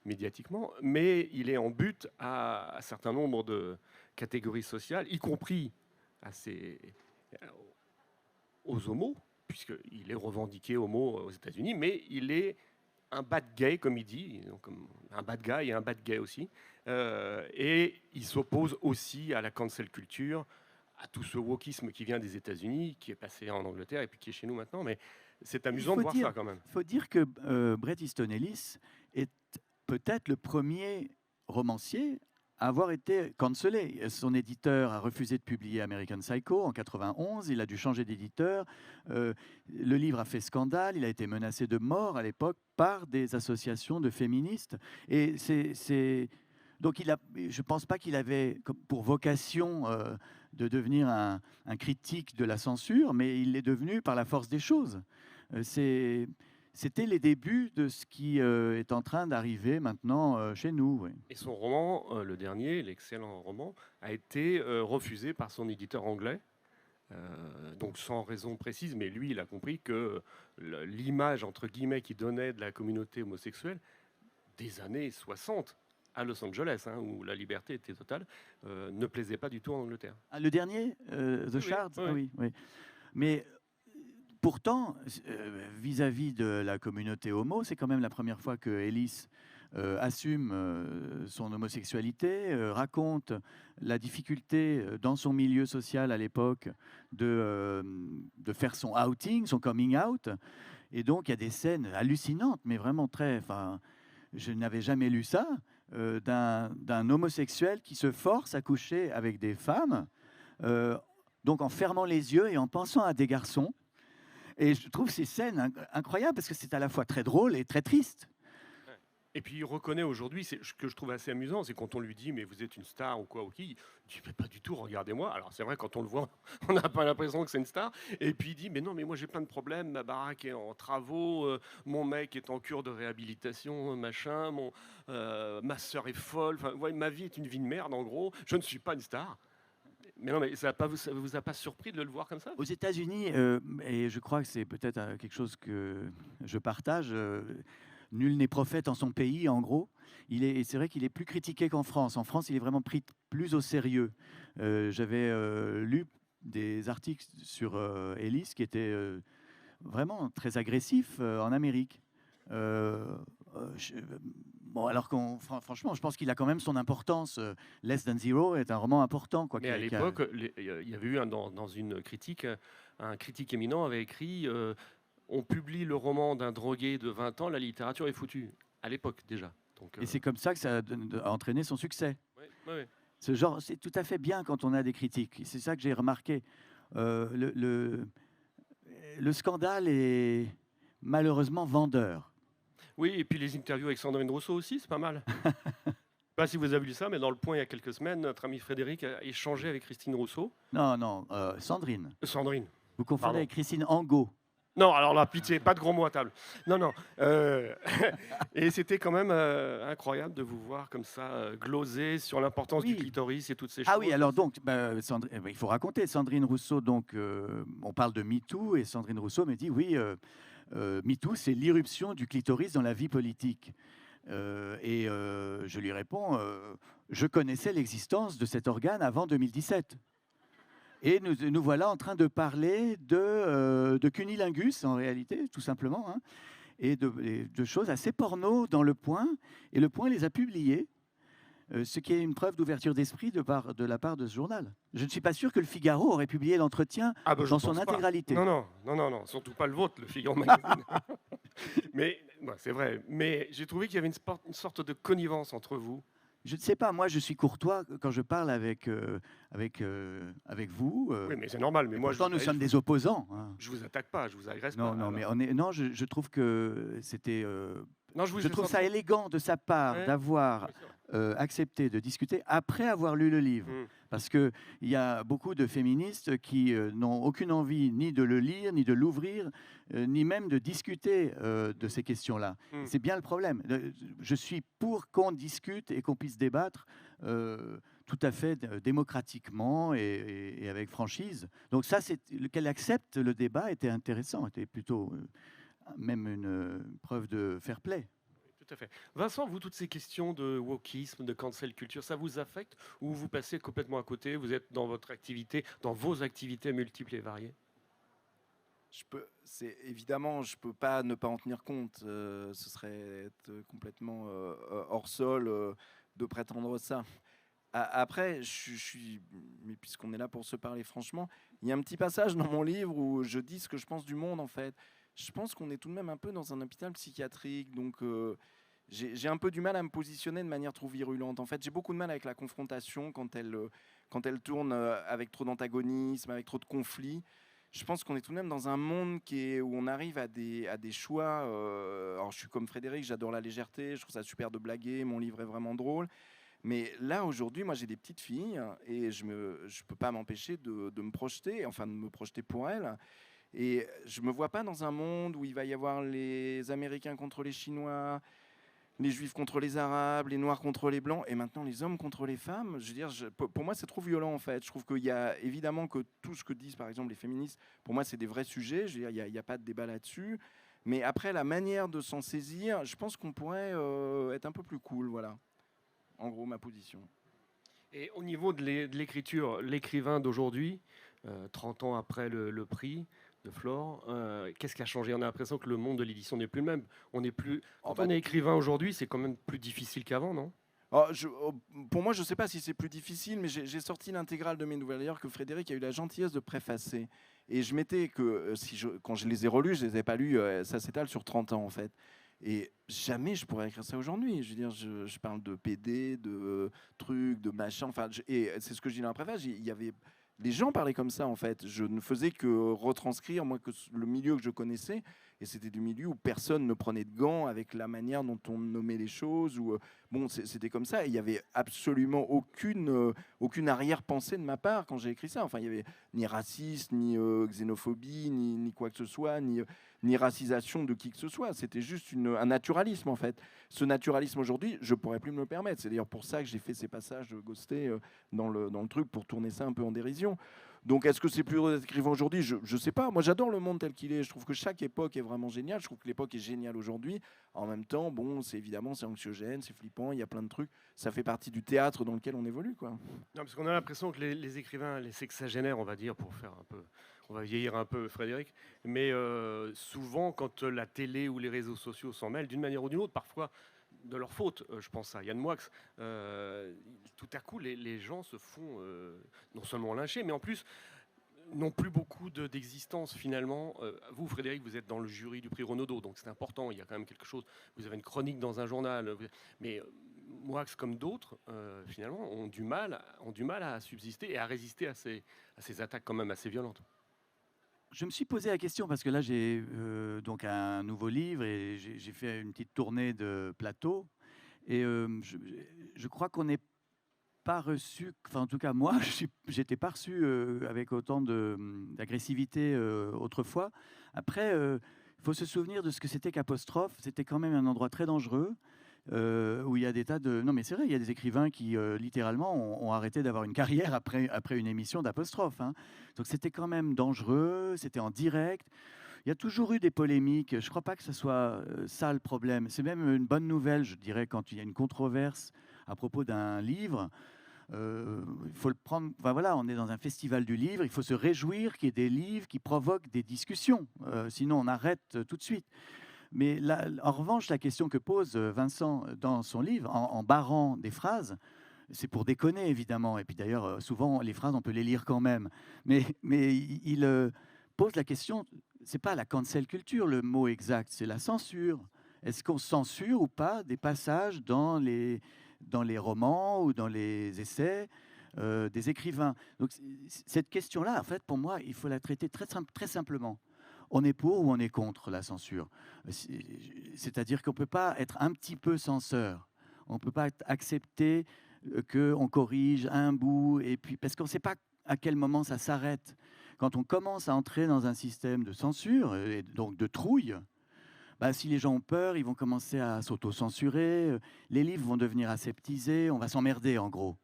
B: médiatiquement, mais il est en but à un certain nombre de catégories sociales, y compris aux homos, puisqu'il est revendiqué homo aux États-Unis, mais il est un bad gay, comme il dit, donc un bad guy et un bad gay aussi. Et il s'oppose aussi à la cancel culture, à tout ce wokisme qui vient des États-Unis, qui est passé en Angleterre et puis qui est chez nous maintenant. Mais c'est amusant de voir ça quand même.
E: Il faut dire que Bret Easton Ellis est peut-être le premier romancier à avoir été cancellé. Son éditeur a refusé de publier American Psycho en 91. Il a dû changer d'éditeur. Le livre a fait scandale. Il a été menacé de mort à l'époque par des associations de féministes. Et donc je ne pense pas qu'il avait pour vocation de devenir un critique de la censure, mais il l'est devenu par la force des choses. C'était les débuts de ce qui est en train d'arriver maintenant chez nous. Oui.
B: Et son roman, le dernier, l'excellent roman, a été refusé par son éditeur anglais. Donc sans raison précise, mais lui, il a compris que l'image, entre guillemets, qu'il donnait de la communauté homosexuelle des années 60 à Los Angeles, où la liberté était totale, ne plaisait pas du tout en Angleterre.
E: Ah, le dernier, The Shard,
B: oui.
E: Ah oui, oui. Mais pourtant, vis-à-vis de la communauté homo, c'est quand même la première fois que Ellis assume son homosexualité, raconte la difficulté dans son milieu social à l'époque de faire son outing, son coming out. Et donc, il y a des scènes hallucinantes, mais vraiment très... Je n'avais jamais lu ça, d'un homosexuel qui se force à coucher avec des femmes, donc en fermant les yeux et en pensant à des garçons. Et je trouve ces scènes incroyables parce que c'est à la fois très drôle et très triste.
B: Et puis il reconnaît aujourd'hui, ce que je trouve assez amusant, c'est quand on lui dit mais vous êtes une star ou quoi ou qui, il dit mais pas du tout, regardez-moi. Alors c'est vrai, quand on le voit, on n'a pas l'impression que c'est une star. Et puis il dit mais non, mais moi j'ai plein de problèmes, ma baraque est en travaux, mon mec est en cure de réhabilitation, machin, ma sœur est folle, enfin, ouais, ma vie est une vie de merde en gros, je ne suis pas une star. Mais non, mais ça vous a pas surpris de le voir comme ça?
E: Aux États-Unis, et je crois que c'est peut-être quelque chose que je partage, nul n'est prophète en son pays, en gros. C'est vrai qu'il est plus critiqué qu'en France. En France, il est vraiment pris plus au sérieux. J'avais lu des articles sur Ellis qui étaient vraiment très agressifs en Amérique. Bon, alors franchement, je pense qu'il a quand même son importance. Less Than Zero est un roman important. Quoi,
B: mais à l'époque, il y avait eu dans une critique, un critique éminent avait écrit on publie le roman d'un drogué de 20 ans, la littérature est foutue. À l'époque déjà. Donc,
E: Et c'est comme ça que ça a entraîné son succès.
B: Oui.
E: Ce genre, c'est tout à fait bien quand on a des critiques. C'est ça que j'ai remarqué. Le scandale est malheureusement vendeur.
B: Oui, et puis les interviews avec Sandrine Rousseau aussi, c'est pas mal. Je sais pas si vous avez lu ça, mais dans Le Point, il y a quelques semaines, notre ami Frédéric a échangé avec Christine Rousseau.
E: Non, Sandrine.
B: Sandrine.
E: Vous confondez
B: Pardon.
E: avec Christine Angot.
B: Non, alors là, pitié, pas de gros mots à table. Non. Et c'était quand même incroyable de vous voir comme ça, gloser sur l'importance du clitoris et toutes ces choses.
E: Ah oui, alors donc, il faut raconter. Sandrine Rousseau, donc, on parle de MeToo, et Sandrine Rousseau me dit, oui, MeToo, c'est l'irruption du clitoris dans la vie politique. Je lui réponds, je connaissais l'existence de cet organe avant 2017. Et nous voilà en train de parler de cunilingus, en réalité, tout simplement. et de choses assez porno dans Le Point. Et Le Point les a publiées, ce qui est une preuve d'ouverture d'esprit de la part de ce journal. Je ne suis pas sûr que Le Figaro aurait publié l'entretien
B: Ah ben, je
E: dans son
B: pense pas.
E: intégralité.
B: Non, surtout pas le vôtre, le Figaro Magazine. Mais c'est vrai. Mais j'ai trouvé qu'il y avait une sorte de connivence entre vous.
E: Je ne sais pas, moi je suis courtois quand je parle avec vous.
B: Oui, mais c'est normal. Mais moi,
E: Pourtant, nous sommes des opposants. Hein.
B: Je vous attaque pas, je vous agresse
E: Non,
B: pas.
E: non,
B: alors.
E: mais je trouve que c'était.
B: Non,
E: Je trouve ça élégant de sa part
B: Ouais.
E: d'avoir
B: Oui, c'est vrai.
E: accepté de discuter après avoir lu le livre.
B: Mm.
E: Parce qu'il y a beaucoup de féministes qui n'ont aucune envie ni de le lire, ni de l'ouvrir, ni même de discuter de ces questions-là.
B: Mm.
E: C'est bien le problème. Je suis pour qu'on discute et qu'on puisse débattre tout à fait démocratiquement et avec franchise. Donc ça, qu'elle accepte le débat était intéressant, était plutôt même une preuve de fair play.
B: Tout à fait. Vincent, vous, toutes ces questions de wokisme, de cancel culture, ça vous affecte ou vous passez complètement à côté? Vous êtes dans votre activité, dans vos activités multiples et variées?
C: Évidemment, je peux pas ne pas en tenir compte. Ce serait être complètement hors sol de prétendre ça. Après, mais puisqu'on est là pour se parler franchement, il y a un petit passage dans mon livre où je dis ce que je pense du monde en fait. Je pense qu'on est tout de même un peu dans un hôpital psychiatrique, donc j'ai un peu du mal à me positionner de manière trop virulente. En fait, j'ai beaucoup de mal avec la confrontation quand elle tourne avec trop d'antagonisme, avec trop de conflits. Je pense qu'on est tout de même dans un monde où on arrive à des choix. Alors, je suis comme Frédéric, j'adore la légèreté, je trouve ça super de blaguer, mon livre est vraiment drôle. Mais là, aujourd'hui, moi, j'ai des petites filles et je peux pas m'empêcher de me projeter, enfin de me projeter pour elles. Et je me vois pas dans un monde où il va y avoir les Américains contre les Chinois, les Juifs contre les Arabes, les Noirs contre les Blancs, et maintenant les hommes contre les femmes. Je veux dire, pour moi, c'est trop violent en fait. Je trouve qu'il y a évidemment que tout ce que disent par exemple les féministes, pour moi, c'est des vrais sujets. Je veux dire, il n'y a pas de débat là-dessus. Mais après, la manière de s'en saisir, je pense qu'on pourrait être un peu plus cool. Voilà, en gros, ma position.
B: Et au niveau de l'écriture, l'écrivain d'aujourd'hui, 30 ans après le prix de Flore, qu'est-ce qui a changé? On a l'impression que le monde de l'édition n'est plus le même. On est écrivain aujourd'hui, c'est quand même plus difficile qu'avant, non?
C: Pour moi, je ne sais pas si c'est plus difficile, mais j'ai sorti l'intégrale de mes nouvelles d'ailleurs que Frédéric a eu la gentillesse de préfacer. Et je m'étais que quand je les ai relus, je les ai pas lus, ça s'étale sur 30 ans en fait. Et jamais je pourrais écrire ça aujourd'hui. Je veux dire, je parle de PD, de trucs, de machin. Enfin, et c'est ce que je dis dans la préface. Il y avait les gens parlaient comme ça en fait. Je ne faisais que retranscrire moi que le milieu que je connaissais, et c'était du milieu où personne ne prenait de gants avec la manière dont on nommait les choses. Ou bon, c'était comme ça. Et il y avait absolument aucune arrière-pensée de ma part quand j'ai écrit ça. Enfin, il y avait ni racisme, ni xénophobie, ni quoi que ce soit, ni racisation de qui que ce soit. C'était juste un naturalisme en fait. Ce naturalisme aujourd'hui, je pourrais plus me le permettre. C'est d'ailleurs pour ça que j'ai fait ces passages de Ghosté dans le truc pour tourner ça un peu en dérision. Donc, est-ce que c'est plus heureux d'être écrivain aujourd'hui? Je ne sais pas. Moi, j'adore le monde tel qu'il est. Je trouve que chaque époque est vraiment géniale. Je trouve que l'époque est géniale aujourd'hui. En même temps, bon, c'est anxiogène, c'est flippant, il y a plein de trucs. Ça fait partie du théâtre dans lequel on évolue, quoi.
B: Non, parce qu'on a l'impression que les écrivains, les sexagénaires, on va dire, pour faire un peu, on va vieillir un peu Frédéric, mais souvent, quand la télé ou les réseaux sociaux s'en mêlent, d'une manière ou d'une autre, parfois de leur faute, je pense à Yann Moix, tout à coup, les gens se font non seulement lyncher, mais en plus n'ont plus beaucoup d'existence finalement. Vous, Frédéric, vous êtes dans le jury du prix Renaudot, donc c'est important, il y a quand même quelque chose. Vous avez une chronique dans un journal, mais Moix, comme d'autres, finalement, ont du mal à subsister et à résister à ces attaques quand même assez violentes.
E: Je me suis posé la question parce que là, j'ai donc un nouveau livre et j'ai fait une petite tournée de plateau. Et je crois qu'on n'est pas reçu, enfin en tout cas moi, j'étais pas reçu avec autant d'agressivité autrefois. Après, il faut se souvenir de ce que c'était qu'Apostrophe. C'était quand même un endroit très dangereux. Où il y a des tas de... Non mais c'est vrai, il y a des écrivains qui littéralement ont arrêté d'avoir une carrière après une émission d'Apostrophe. Hein. Donc c'était quand même dangereux, c'était en direct. Il y a toujours eu des polémiques. Je ne crois pas que ce soit ça le problème. C'est même une bonne nouvelle, je dirais, quand il y a une controverse à propos d'un livre. Il faut le prendre. Enfin, voilà, on est dans un festival du livre. Il faut se réjouir qu'il y ait des livres qui provoquent des discussions. Sinon, on arrête tout de suite. Mais là, en revanche, la question que pose Vincent dans son livre, en barrant des phrases, c'est pour déconner, évidemment. Et puis d'ailleurs, souvent, les phrases, on peut les lire quand même. Mais il pose la question, c'est pas la cancel culture, le mot exact, c'est la censure. Est-ce qu'on censure ou pas des passages dans les romans ou dans les essais des écrivains? Donc cette question-là, en fait, pour moi, il faut la traiter très simplement. On est pour ou on est contre la censure? C'est-à-dire qu'on ne peut pas être un petit peu censeur. On ne peut pas accepter qu'on corrige un bout, et puis, parce qu'on ne sait pas à quel moment ça s'arrête. Quand on commence à entrer dans un système de censure, et donc de trouille, bah, si les gens ont peur, ils vont commencer à s'auto-censurer, les livres vont devenir aseptisés, on va s'emmerder en gros.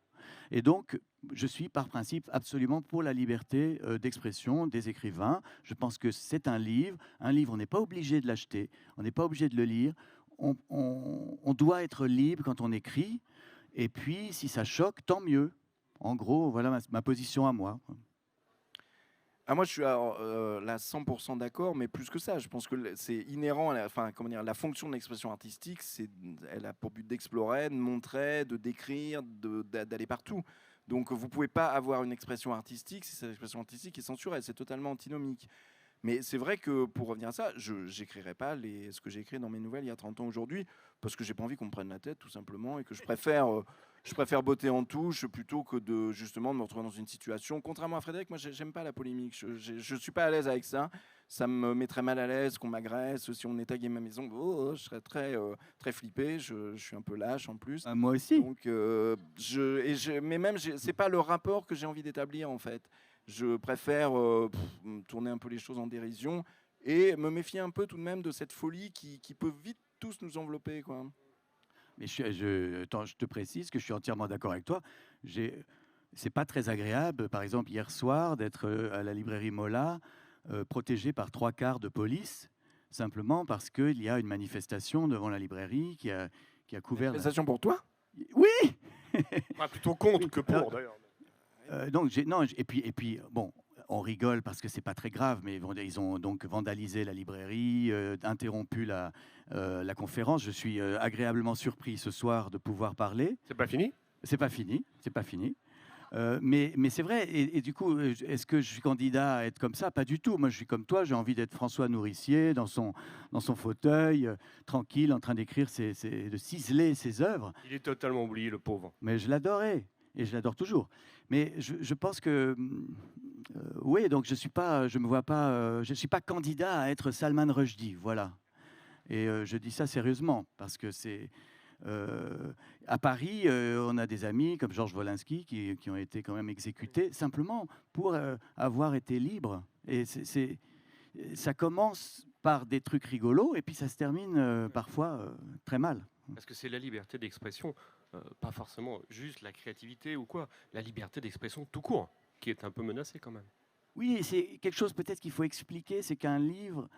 E: Et donc, je suis par principe absolument pour la liberté d'expression des écrivains. Je pense que c'est un livre, on n'est pas obligé de l'acheter, on n'est pas obligé de le lire, on doit être libre quand on écrit, et puis si ça choque, tant mieux. En gros, voilà ma position à moi.
C: Ah, moi, je suis là 100% d'accord, mais plus que ça, je pense que c'est inhérent à la fonction de l'expression artistique, elle a pour but d'explorer, de montrer, de décrire, d'aller partout. Donc, vous ne pouvez pas avoir une expression artistique si cette expression artistique est censurée, c'est totalement antinomique. Mais c'est vrai que, pour revenir à ça, je n'écrirai pas ce que j'ai écrit dans mes nouvelles il y a 30 ans aujourd'hui, parce que j'ai pas envie qu'on me prenne la tête, tout simplement, et que je préfère botter en touche plutôt que de me retrouver dans une situation. Contrairement à Frédéric, moi, j'aime pas la polémique. Je suis pas à l'aise avec ça. Ça me mettrait mal à l'aise qu'on m'agresse. Si on est tagué ma maison, je serais très flippé. Je suis un peu lâche en plus.
E: Moi aussi.
C: Donc, mais même, c'est pas le rapport que j'ai envie d'établir, en fait. Je préfère tourner un peu les choses en dérision et me méfier un peu tout de même de cette folie qui peut vite tous nous envelopper, quoi.
E: Mais je te précise que je suis entièrement d'accord avec toi. C'est pas très agréable, par exemple, hier soir, d'être à la librairie Mola, protégé par 3/4 de police, simplement parce qu'il y a une manifestation devant la librairie qui a couvert...
C: Manifestation pour toi ?
E: Oui.
B: Plutôt contre que pour, d'ailleurs.
E: Et puis, bon, on rigole parce que c'est pas très grave, mais ils ont donc vandalisé la librairie, interrompu la conférence. Je suis agréablement surpris ce soir de pouvoir parler.
B: C'est pas fini ?
E: C'est pas fini, c'est pas fini. Mais c'est vrai, et du coup, est-ce que je suis candidat à être comme ça? Pas du tout. Moi, je suis comme toi, j'ai envie d'être François Nourricier dans son fauteuil, tranquille, en train d'écrire, de ciseler ses œuvres.
B: Il est totalement oublié, le pauvre.
E: Mais je l'adorais. Et je l'adore toujours. Mais je pense que oui, donc je me vois pas, je suis pas candidat à être Salman Rushdie, voilà. Et je dis ça sérieusement parce que c'est à Paris, on a des amis comme Georges Wolinski qui ont été quand même exécutés simplement pour avoir été libres. Et ça commence par des trucs rigolos et puis ça se termine parfois très mal.
B: Parce que c'est la liberté d'expression, pas forcément juste la créativité ou quoi, la liberté d'expression tout court, qui est un peu menacée quand même.
E: Oui, c'est quelque chose peut-être qu'il faut expliquer, c'est qu'un livre,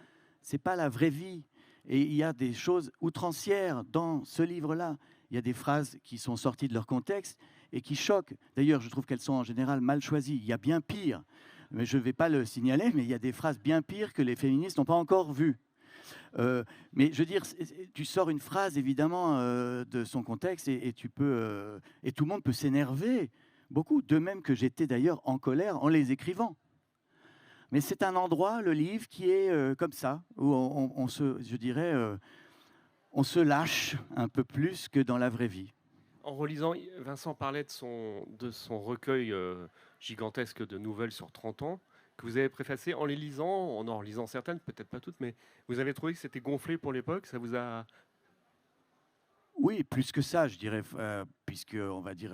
E: c'est pas la vraie vie. Et il y a des choses outrancières dans ce livre-là. Il y a des phrases qui sont sorties de leur contexte et qui choquent. D'ailleurs, je trouve qu'elles sont en général mal choisies. Il y a bien pire, mais je ne vais pas le signaler, mais il y a des phrases bien pires que les féministes n'ont pas encore vues. Mais je veux dire, tu sors une phrase évidemment de son contexte et tu peux et tout le monde peut s'énerver beaucoup, de même que j'étais d'ailleurs en colère en les écrivant. Mais c'est un endroit, le livre, qui est comme ça, où on se lâche un peu plus que dans la vraie vie.
B: En relisant, Vincent parlait de son recueil gigantesque de nouvelles sur 30 ans, que vous avez préfacé en les lisant, en lisant certaines, peut-être pas toutes, mais vous avez trouvé que c'était gonflé pour l'époque, ça vous a...
E: Oui, plus que ça, je dirais, puisque on va dire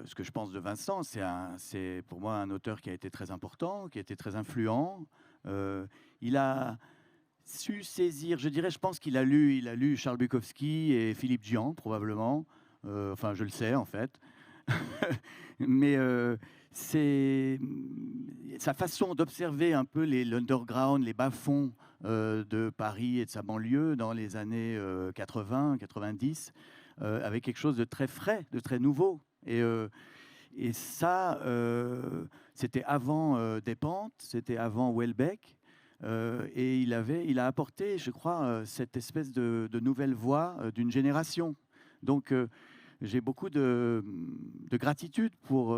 E: ce que je pense de Vincent, c'est pour moi un auteur qui a été très important, qui a été très influent. Il a su saisir, je pense qu'il a lu Charles Bukowski et Philippe Dian, probablement. Enfin, je le sais, en fait. Mais c'est sa façon d'observer un peu l'underground, les bas-fonds de Paris et de sa banlieue dans les années 80, 90, avec quelque chose de très frais, de très nouveau. Et ça, c'était avant Despentes, c'était avant Houellebecq. Et il a apporté, je crois, cette espèce de nouvelle voix d'une génération. Donc, j'ai beaucoup de gratitude pour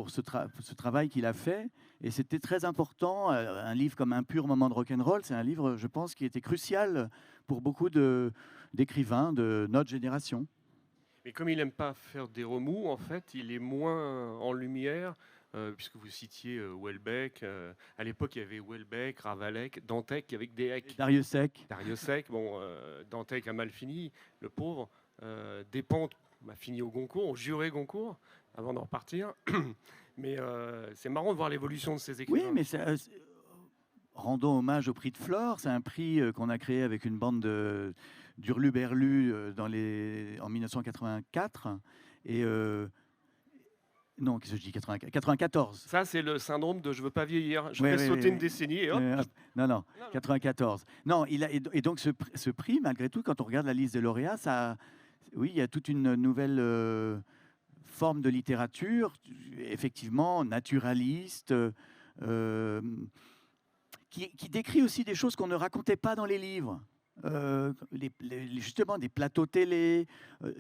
E: ce travail qu'il a fait. Et c'était très important. Un livre comme Un pur moment de rock'n'roll, c'est un livre, je pense, qui était crucial pour beaucoup d'écrivains de notre génération.
B: Mais comme il n'aime pas faire des remous, en fait, il est moins en lumière, puisque vous citiez Houellebecq. À l'époque, il y avait Houellebecq, Ravalec, Dantec avec des Eck.
E: Dariussec.
B: Dariussec, bon, Dantec a mal fini, le pauvre. Despentes a fini au Goncourt, au juré Goncourt, avant d'en repartir. Mais c'est marrant de voir l'évolution de ces écrivains.
E: Oui, mais rendons hommage au prix de Flore. C'est un prix qu'on a créé avec une bande d'hurluberlus en 1984. Et non, qu'est-ce que je dis, 94.
B: Ça, c'est le syndrome de je veux pas vieillir. Je vais sauter une décennie et hop.
E: Non, 94. Non, et donc ce prix, malgré tout, quand on regarde la liste des lauréats, oui, il y a toute une nouvelle forme de littérature, effectivement naturaliste, qui décrit aussi des choses qu'on ne racontait pas dans les livres. Justement, des plateaux télé,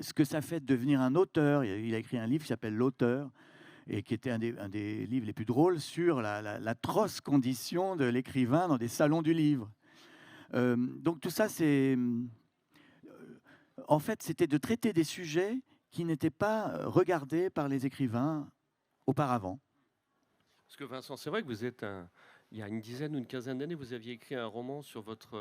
E: ce que ça fait de devenir un auteur. Il a écrit un livre qui s'appelle L'Auteur, et qui était un des livres les plus drôles sur l'atroce condition de l'écrivain dans des salons du livre. Donc tout ça, en fait, c'était de traiter des sujets qui n'étaient pas regardés par les écrivains auparavant.
B: Parce que Vincent, c'est vrai que il y a une dizaine ou une quinzaine d'années, vous aviez écrit un roman sur votre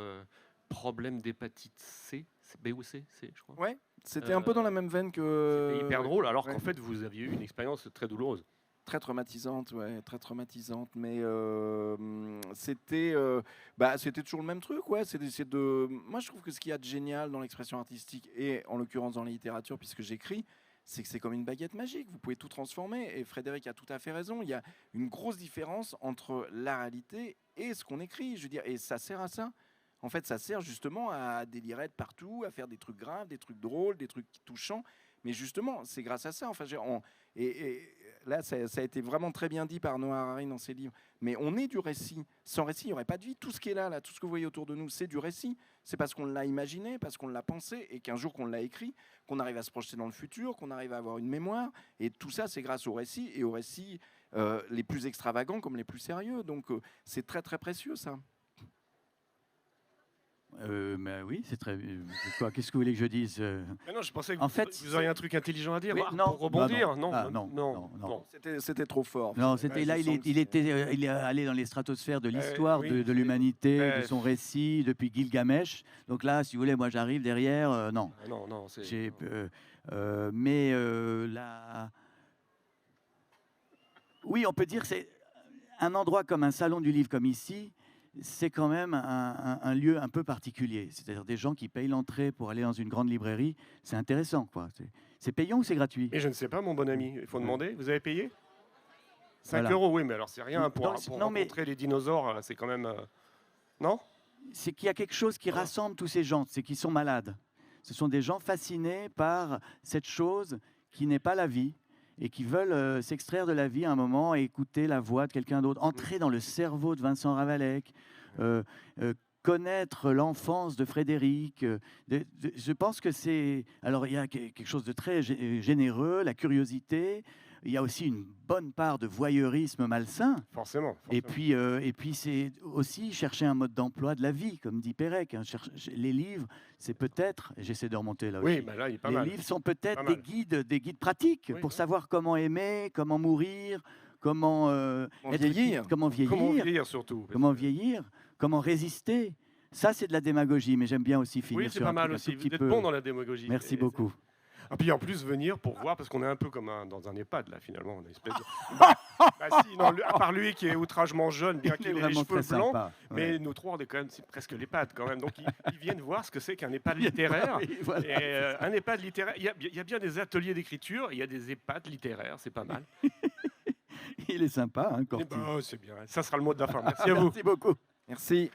B: problème d'hépatite C, B ou C, je crois.
C: Ouais, c'était un peu dans la même veine que...
B: C'était hyper drôle, alors
C: ouais.
B: qu'en fait, vous aviez eu une expérience très douloureuse.
C: Très traumatisante, ouais, très traumatisante. Mais c'était toujours le même truc, ouais. Moi, je trouve que ce qu'il y a de génial dans l'expression artistique, et en l'occurrence dans la littérature, puisque j'écris, c'est que c'est comme une baguette magique. Vous pouvez tout transformer. Et Frédéric a tout à fait raison. Il y a une grosse différence entre la réalité et ce qu'on écrit. Je veux dire, et ça sert à ça. En fait, ça sert justement à délirer de partout, à faire des trucs graves, des trucs drôles, des trucs touchants. Mais justement, c'est grâce à ça. Enfin, et là, ça a été vraiment très bien dit par Noah Harari dans ses livres. Mais on est du récit. Sans récit, il n'y aurait pas de vie. Tout ce qui est là, tout ce que vous voyez autour de nous, c'est du récit. C'est parce qu'on l'a imaginé, parce qu'on l'a pensé, et qu'un jour qu'on l'a écrit, qu'on arrive à se projeter dans le futur, qu'on arrive à avoir une mémoire. Et tout ça, c'est grâce au récit, et aux récits les plus extravagants comme les plus sérieux. Donc, c'est très, très précieux, ça.
E: Mais oui, c'est très. Quoi, qu'est-ce que vous voulez que je dise
B: Mais non, je pensais que
E: En fait,
B: vous auriez un truc intelligent à dire.
E: Oui,
B: Ah, pour rebondir.
E: non. Ah, non.
B: Bon.
C: C'était trop fort.
E: Non, c'était
C: Ouais,
E: là,
C: je sens que
E: il est allé dans les stratosphères de l'histoire
B: oui,
E: de l'humanité,
B: ouais.
E: de son récit, depuis Gilgamesh. Donc là, si vous voulez, moi j'arrive derrière. Non.
B: Non, c'est.
E: Oui, on peut dire c'est un endroit comme un salon du livre comme ici. C'est quand même un lieu un peu particulier. C'est-à-dire des gens qui payent l'entrée pour aller dans une grande librairie. C'est intéressant, quoi. C'est payant ou c'est gratuit?
B: Mais je ne sais pas, mon bon ami. Il faut demander. Vous avez payé 5
E: Voilà.
B: €, oui, mais alors c'est rien pour
E: Non, mais-
B: rencontrer les dinosaures. C'est quand même. Non?
E: C'est qu'il y a quelque chose qui rassemble tous ces gens. C'est qu'ils sont malades. Ce sont des gens fascinés par cette chose qui n'est pas la vie et qui veulent s'extraire de la vie à un moment et écouter la voix de quelqu'un d'autre, entrer dans le cerveau de Vincent Ravalec, connaître l'enfance de Frédéric. Je pense que c'est... Alors, il y a quelque chose de très généreux, la curiosité. Il y a aussi une bonne part de voyeurisme malsain.
B: Forcément.
E: Et puis c'est aussi chercher un mode d'emploi de la vie, comme dit Pérec. Hein. Les livres, c'est peut-être, j'essaie de remonter là aussi,
B: Oui, bah là, il est pas
E: les
B: mal.
E: livres sont peut-être
B: Pas mal.
E: des guides pratiques
B: Oui,
E: pour
B: oui.
E: savoir comment aimer, comment mourir, comment
C: vieillir.
E: comment vieillir,
B: Comment vieillir surtout.
E: comment vieillir, comment résister. Ça, c'est de la démagogie, mais j'aime bien aussi finir
B: Oui, c'est
E: sur
B: pas
E: un
B: mal
E: truc un
B: aussi.
E: tout
B: Vous
E: petit
B: êtes
E: peu.
B: bon dans la démagogie.
E: Merci
B: Et-
E: beaucoup.
B: Et puis en plus venir pour voir, parce qu'on est un peu comme dans un EHPAD là finalement, on a une espèce de... bah si, non, à part lui qui est outragement jeune, bien qu'il ait les
E: vraiment
B: cheveux
E: très
B: blancs,
E: sympa.
B: mais
E: Ouais.
B: nous trois on est quand même c'est presque l'EHPAD quand même, donc ils viennent voir ce que c'est qu'un EHPAD littéraire.
E: Oui, voilà.
B: Et un EHPAD littéraire, il y a bien des ateliers d'écriture, il y a des EHPAD littéraires, c'est pas mal.
E: Il est sympa, hein,
B: Eh
E: Corti.
B: ben, c'est bien, ça sera le mot de la fin. Merci à vous.
E: Merci beaucoup.
C: Merci.